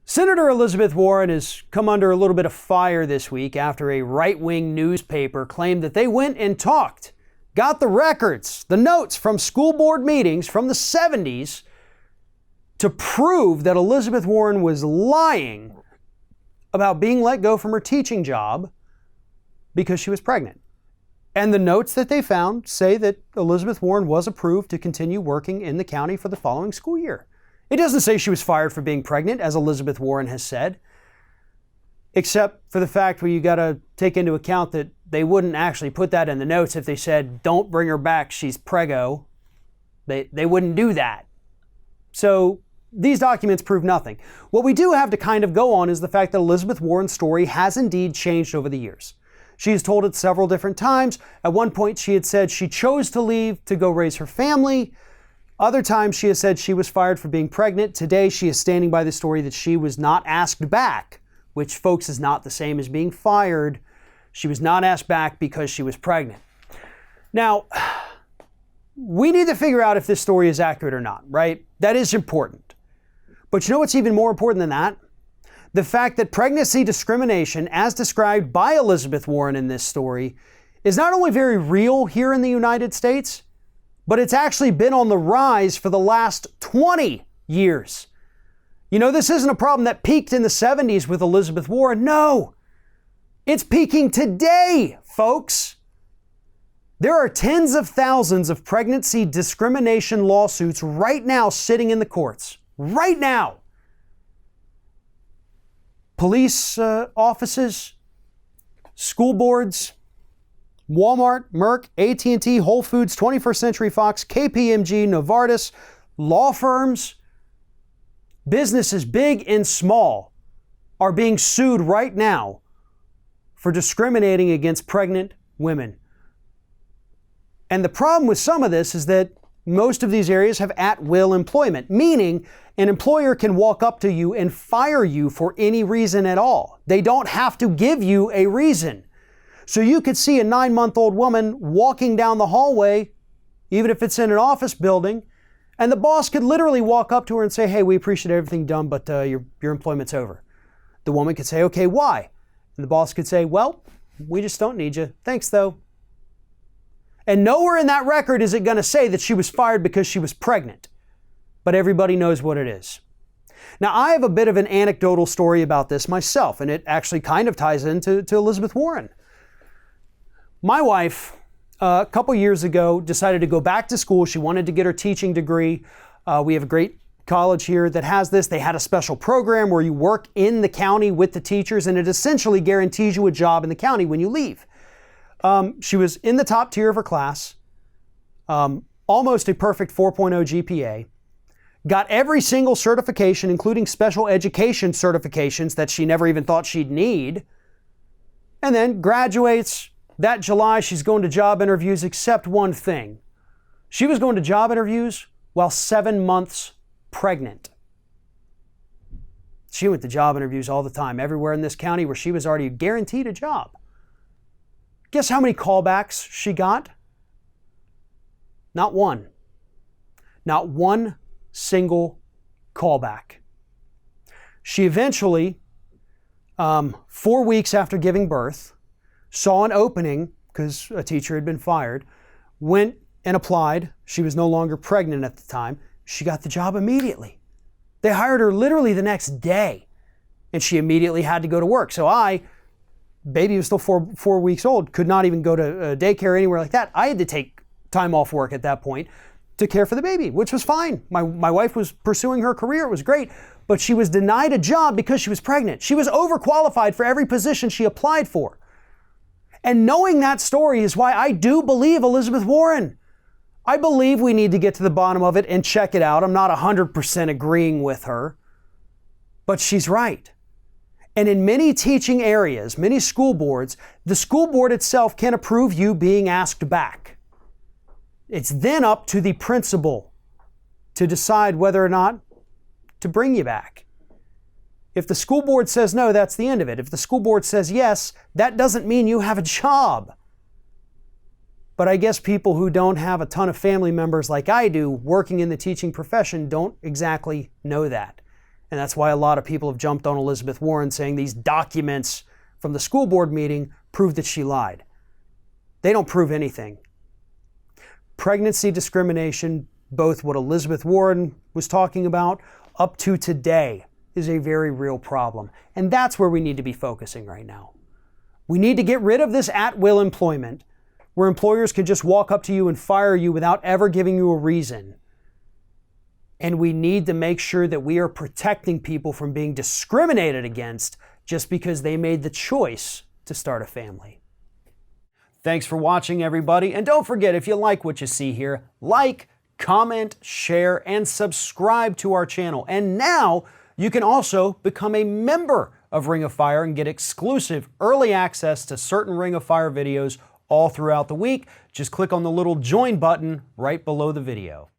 Senator Elizabeth Warren has come under a little bit of fire this week after a right-wing newspaper claimed that they went and talked, got the records, the notes from school board meetings from the 70s to prove that Elizabeth Warren was lying about being let go from her teaching job because she was pregnant. And the notes that they found say that Elizabeth Warren was approved to continue working in the county for the following school year. It doesn't say she was fired for being pregnant, as Elizabeth Warren has said, except for the fact where you got to take into account that they wouldn't actually put that in the notes if they said, don't bring her back, she's preggo. They wouldn't do that. So these documents prove nothing. What we do have to kind of go on is the fact that Elizabeth Warren's story has indeed changed over the years. She has told it several different times. At one point, she had said she chose to leave to go raise her family. Other times, she has said she was fired for being pregnant. Today, she is standing by the story that she was not asked back, which, folks, is not the same as being fired. She was not asked back because she was pregnant. Now, we need to figure out if this story is accurate or not, right? That is important. But you know what's even more important than that? The fact that pregnancy discrimination, as described by Elizabeth Warren in this story, is not only very real here in the United States, but it's actually been on the rise for the last 20 years. You know, this isn't a problem that peaked in the 70s with Elizabeth Warren. No, it's peaking today, folks. There are tens of thousands of pregnancy discrimination lawsuits right now sitting in the courts. Right now. Police offices, school boards, Walmart, Merck, AT&T, Whole Foods, 21st Century Fox, KPMG, Novartis, law firms, businesses big and small are being sued right now for discriminating against pregnant women. And the problem with some of this is that most of these areas have at-will employment, meaning an employer can walk up to you and fire you for any reason at all. They don't have to give you a reason. So you could see a 9-month-old woman walking down the hallway, even if it's in an office building, and the boss could literally walk up to her and say, hey, we appreciate everything done, but your employment's over. The woman could say, okay, why? And the boss could say, well, we just don't need you. Thanks, though. And nowhere in that record is it going to say that she was fired because she was pregnant. But everybody knows what it is. Now, I have a bit of an anecdotal story about this myself, and it actually kind of ties into Elizabeth Warren. My wife, a couple years ago, decided to go back to school. She wanted to get her teaching degree. We have a great college here that has this. They had a special program where you work in the county with the teachers, and it essentially guarantees you a job in the county when you leave. She was in the top tier of her class, almost a perfect 4.0 GPA, got every single certification, including special education certifications that she never even thought she'd need, and then graduates. That July, she's going to job interviews, except one thing. She was going to job interviews while 7 months pregnant. She went to job interviews all the time, everywhere in this county where she was already guaranteed a job. Guess how many callbacks she got? Not one. Not one single callback. She eventually, 4 weeks after giving birth, saw an opening because a teacher had been fired, went and applied. She was no longer pregnant at the time. She got the job immediately. They hired her literally the next day, and she immediately had to go to work. So baby was still four weeks old, could not even go to daycare anywhere like that. I had to take time off work at that point to care for the baby, which was fine. My wife was pursuing her career. It was great. But she was denied a job because she was pregnant. She was overqualified for every position she applied for. And knowing that story is why I do believe Elizabeth Warren. I believe we need to get to the bottom of it and check it out. I'm not 100% agreeing with her, but she's right. And in many teaching areas, many school boards, the school board itself can approve you being asked back. It's then up to the principal to decide whether or not to bring you back. If the school board says no, that's the end of it. If the school board says yes, that doesn't mean you have a job. But I guess people who don't have a ton of family members like I do working in the teaching profession don't exactly know that. And that's why a lot of people have jumped on Elizabeth Warren saying these documents from the school board meeting prove that she lied. They don't prove anything. Pregnancy discrimination, both what Elizabeth Warren was talking about up to today, is a very real problem. And that's where we need to be focusing right now. We need to get rid of this at-will employment where employers can just walk up to you and fire you without ever giving you a reason. And we need to make sure that we are protecting people from being discriminated against just because they made the choice to start a family. Thanks for watching, everybody. And don't forget, if you like what you see here, like, comment, share, and subscribe to our channel. And now you can also become a member of Ring of Fire and get exclusive early access to certain Ring of Fire videos all throughout the week. Just click on the little join button right below the video.